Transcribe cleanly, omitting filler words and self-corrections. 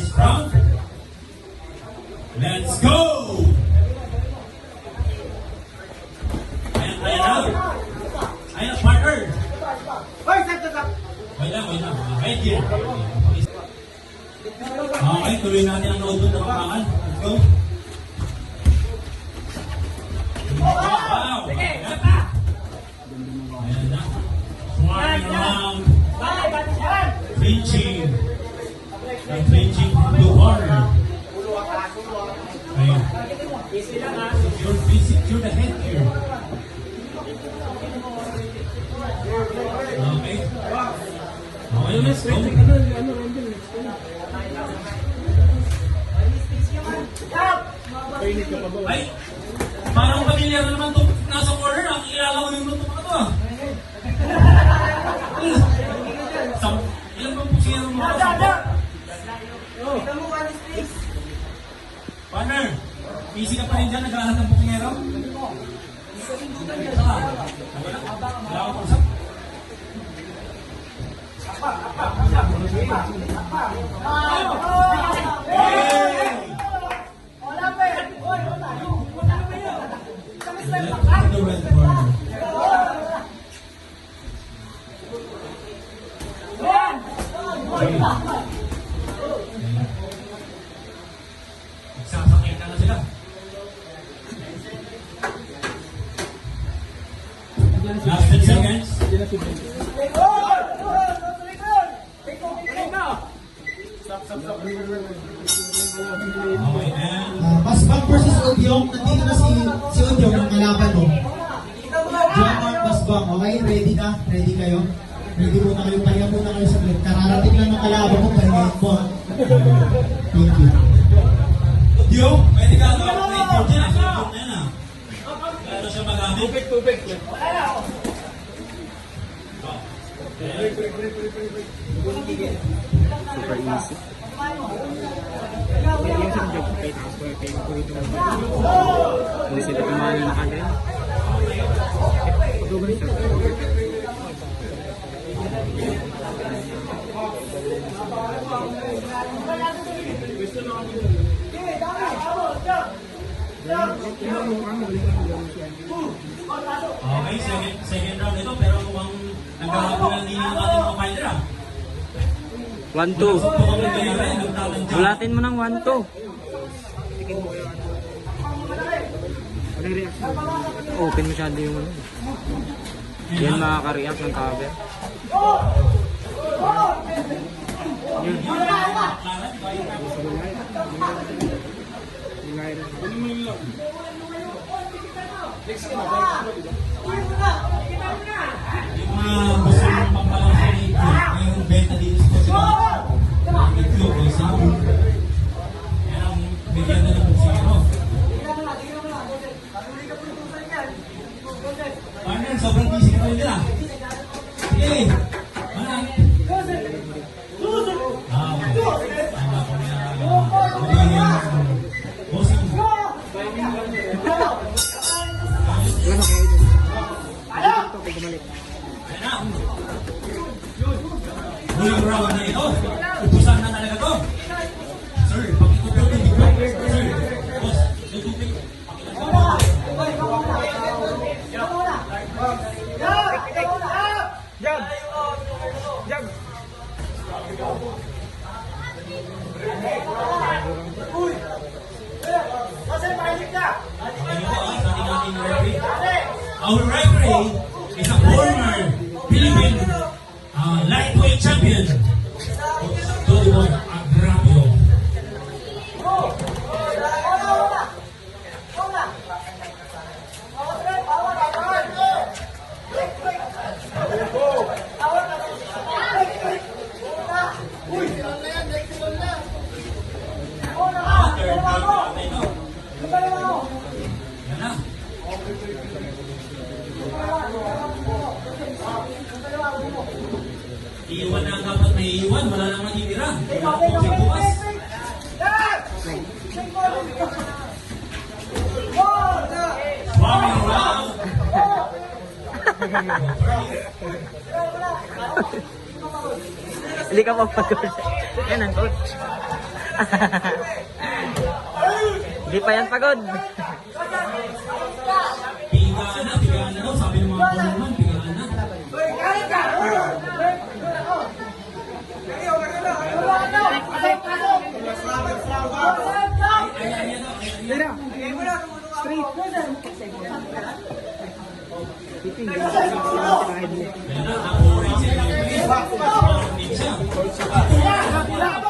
next round. Let's go! Ayan na. Ayan na, partner. Wait lang. Right here. Okay, tuloy natin ang nood ng kamangan. Let's go. Wow! Ayan na. Swarming around. Flinching. And flinching to corner. Ayan. Secure the head here. Okay. Okay, let's go. Ay, parang pamilyar naman itong nasa corner. Nakikilala ko yung luto ka ito ah. Ilan bang pusiyan mo mga kasama? Partner, busy ka pa rin dyan, naghahanap ng bukingero? Wala ko pagsak. The red corner. Nagsasakay na sila. Last 10 seconds. Okay, and Basbang versus Udyong. Nandito na si Udyong ng kalaban mo. Jamar Basbang. Okay, ready ka? Ready kayo? Ready muna kayo. Pahinga muna kayo sa plate. Kararating lang ng kalaban mo. Pahingayin mo. Thank you. Udyong, pwede ka mag-update mo dyan. Udyong na yan ah. Kaya siya magamit. Tubig. Super easy. Yung sa job kay tapos ko kay ko ito. Hindi sila kumano na kanya. Pag-uban siya. Okay, second round ito pero mukhang nagkakabulan din yung ating mga fighter ah. 1-2. Bulatin mo ng 1-2. Open masyado yung ano. Yan makaka-react ng cover. Yung mga gusto mong pampalang sa itlog, ngayong benta dito sa itlog o sabon. Yan ang bigyan na ng busigero. Partner, sobrang busy ka pa rin nila. Sige, manang. Okay. Tama ko na. Bossing. Huling round na ito. Ubusan na talaga to. Sir, pakitupin din dito. Sir, boss, tutupin. Jab. Our referee is a former Philippine lightweight champion, Tony Agrapio. Yan na. Iiwan na ang dapat na iiwan. Wala nang matitira. Kung bukas. Swarming around. Hindi ka mapag-coach. Yan ang coach. Hindi pa yan pagod. Tigaan na daw, sabi ng mga kulungan, tigaan na. Kaya na, ako rin siya.